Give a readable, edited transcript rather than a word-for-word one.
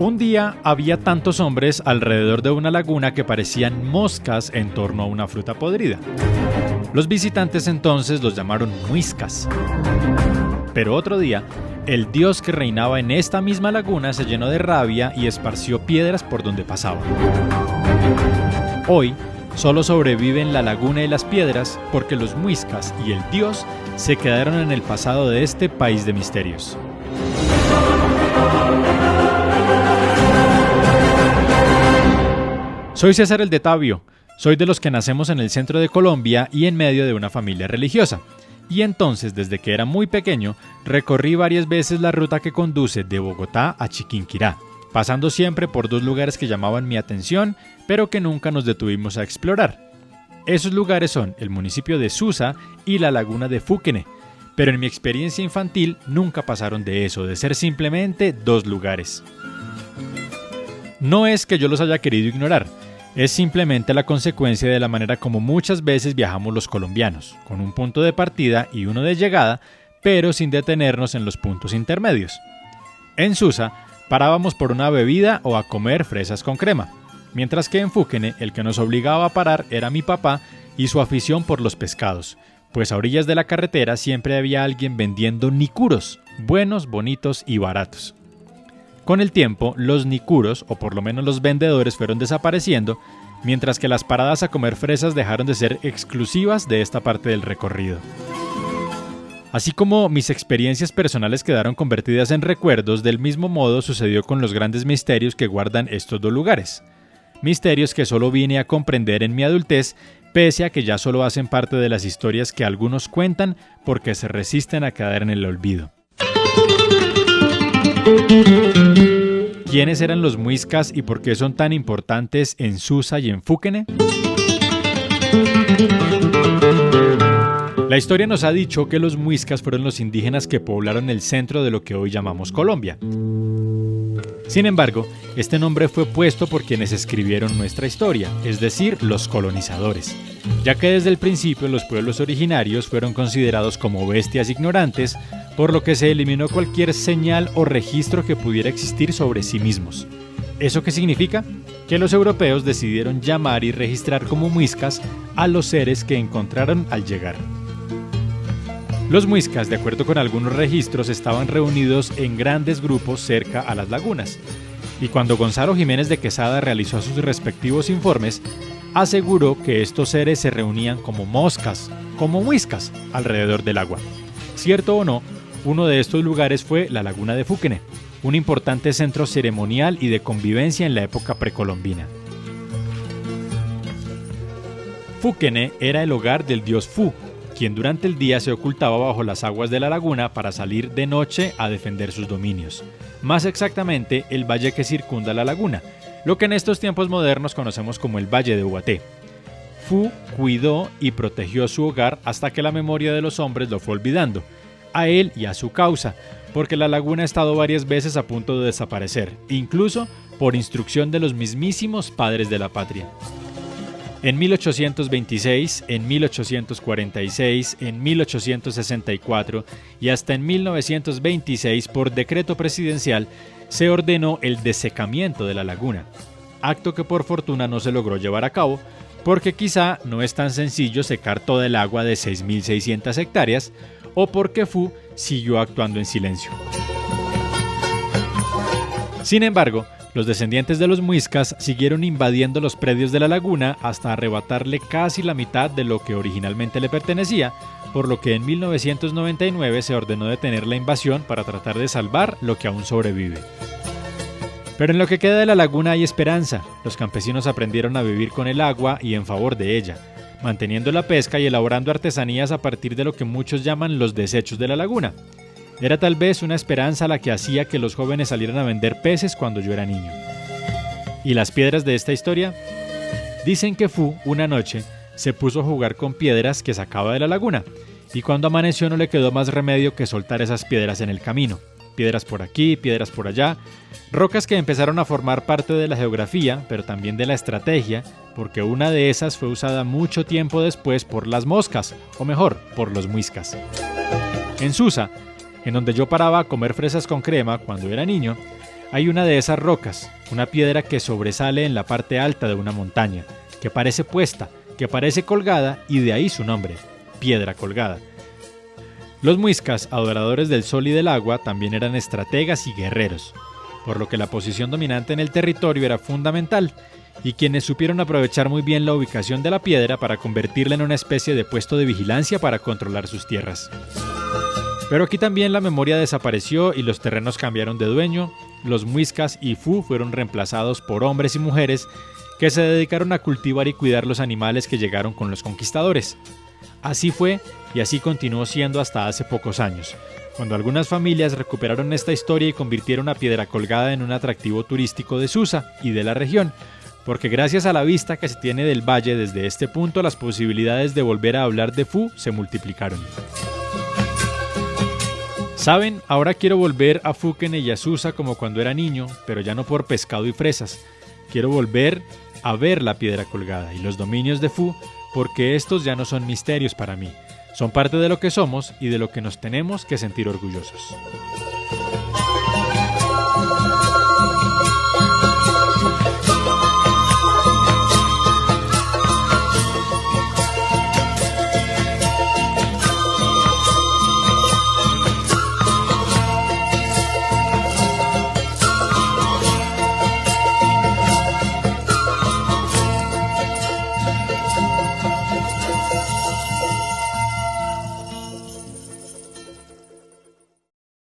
Un día había tantos hombres alrededor de una laguna que parecían moscas en torno a una fruta podrida. Los visitantes entonces los llamaron muiscas. Pero otro día, el dios que reinaba en esta misma laguna se llenó de rabia y esparció piedras por donde pasaba. Hoy, solo sobreviven la laguna y las piedras porque los muiscas y el dios se quedaron en el pasado de este país de misterios. Soy César el de Tabio, soy de los que nacemos en el centro de Colombia y en medio de una familia religiosa. Y entonces, desde que era muy pequeño, recorrí varias veces la ruta que conduce de Bogotá a Chiquinquirá, pasando siempre por dos lugares que llamaban mi atención, pero que nunca nos detuvimos a explorar. Esos lugares son el municipio de Susa y la laguna de Fuquene, pero en mi experiencia infantil nunca pasaron de eso, de ser simplemente dos lugares. No es que yo los haya querido ignorar, es simplemente la consecuencia de la manera como muchas veces viajamos los colombianos, con un punto de partida y uno de llegada, pero sin detenernos en los puntos intermedios. En Susa, parábamos por una bebida o a comer fresas con crema, mientras que en Fuquene el que nos obligaba a parar era mi papá y su afición por los pescados, pues a orillas de la carretera siempre había alguien vendiendo nicuros, buenos, bonitos y baratos. Con el tiempo, los nicuros, o por lo menos los vendedores, fueron desapareciendo, mientras que las paradas a comer fresas dejaron de ser exclusivas de esta parte del recorrido. Así como mis experiencias personales quedaron convertidas en recuerdos, del mismo modo sucedió con los grandes misterios que guardan estos dos lugares. Misterios que solo vine a comprender en mi adultez, pese a que ya solo hacen parte de las historias que algunos cuentan porque se resisten a quedar en el olvido. ¿Quiénes eran los muiscas y por qué son tan importantes en Susa y en Fuquene? La historia nos ha dicho que los muiscas fueron los indígenas que poblaron el centro de lo que hoy llamamos Colombia. Sin embargo, este nombre fue puesto por quienes escribieron nuestra historia, es decir, los colonizadores, ya que desde el principio los pueblos originarios fueron considerados como bestias ignorantes, por lo que se eliminó cualquier señal o registro que pudiera existir sobre sí mismos. ¿Eso qué significa? Que los europeos decidieron llamar y registrar como muiscas a los seres que encontraron al llegar. Los muiscas, de acuerdo con algunos registros, estaban reunidos en grandes grupos cerca a las lagunas, y cuando Gonzalo Jiménez de Quesada realizó sus respectivos informes, aseguró que estos seres se reunían como moscas, como muiscas, alrededor del agua. Cierto o no, uno de estos lugares fue la laguna de Fuquene, un importante centro ceremonial y de convivencia en la época precolombina. Fuquene era el hogar del dios Fu, quien durante el día se ocultaba bajo las aguas de la laguna para salir de noche a defender sus dominios, más exactamente el valle que circunda la laguna, lo que en estos tiempos modernos conocemos como el Valle de Ubaté. Fu cuidó y protegió su hogar hasta que la memoria de los hombres lo fue olvidando, a él y a su causa, porque la laguna ha estado varias veces a punto de desaparecer, incluso por instrucción de los mismísimos padres de la patria. En 1826, en 1846, en 1864 y hasta en 1926, por decreto presidencial, se ordenó el desecamiento de la laguna, acto que por fortuna no se logró llevar a cabo, porque quizá no es tan sencillo secar toda el agua de 6.600 hectáreas, o porque Fu siguió actuando en silencio. Sin embargo, los descendientes de los muiscas siguieron invadiendo los predios de la laguna hasta arrebatarle casi la mitad de lo que originalmente le pertenecía, por lo que en 1999 se ordenó detener la invasión para tratar de salvar lo que aún sobrevive. Pero en lo que queda de la laguna hay esperanza. Los campesinos aprendieron a vivir con el agua y en favor de ella, manteniendo la pesca y elaborando artesanías a partir de lo que muchos llaman los desechos de la laguna. Era tal vez una esperanza la que hacía que los jóvenes salieran a vender peces cuando yo era niño. ¿Y las piedras de esta historia? Dicen que Fu, una noche, se puso a jugar con piedras que sacaba de la laguna, y cuando amaneció no le quedó más remedio que soltar esas piedras en el camino. Piedras por aquí, piedras por allá, rocas que empezaron a formar parte de la geografía, pero también de la estrategia, porque una de esas fue usada mucho tiempo después por las moscas, o mejor, por los muiscas. En Susa, en donde yo paraba a comer fresas con crema cuando era niño, hay una de esas rocas, una piedra que sobresale en la parte alta de una montaña, que parece puesta, que parece colgada y de ahí su nombre, Piedra Colgada. Los muiscas, adoradores del sol y del agua, también eran estrategas y guerreros, por lo que la posición dominante en el territorio era fundamental, y quienes supieron aprovechar muy bien la ubicación de la piedra para convertirla en una especie de puesto de vigilancia para controlar sus tierras. Pero aquí también la memoria desapareció y los terrenos cambiaron de dueño. Los muiscas y fu fueron reemplazados por hombres y mujeres que se dedicaron a cultivar y cuidar los animales que llegaron con los conquistadores. Así fue y así continuó siendo hasta hace pocos años, cuando algunas familias recuperaron esta historia y convirtieron a Piedra Colgada en un atractivo turístico de Susa y de la región, porque gracias a la vista que se tiene del valle desde este punto, las posibilidades de volver a hablar de Fu se multiplicaron. ¿Saben? Ahora quiero volver a Fuquene y a Susa como cuando era niño, pero ya no por pescado y fresas. Quiero volver a ver la Piedra Colgada y los dominios de Fu, porque estos ya no son misterios para mí. Son parte de lo que somos y de lo que nos tenemos que sentir orgullosos.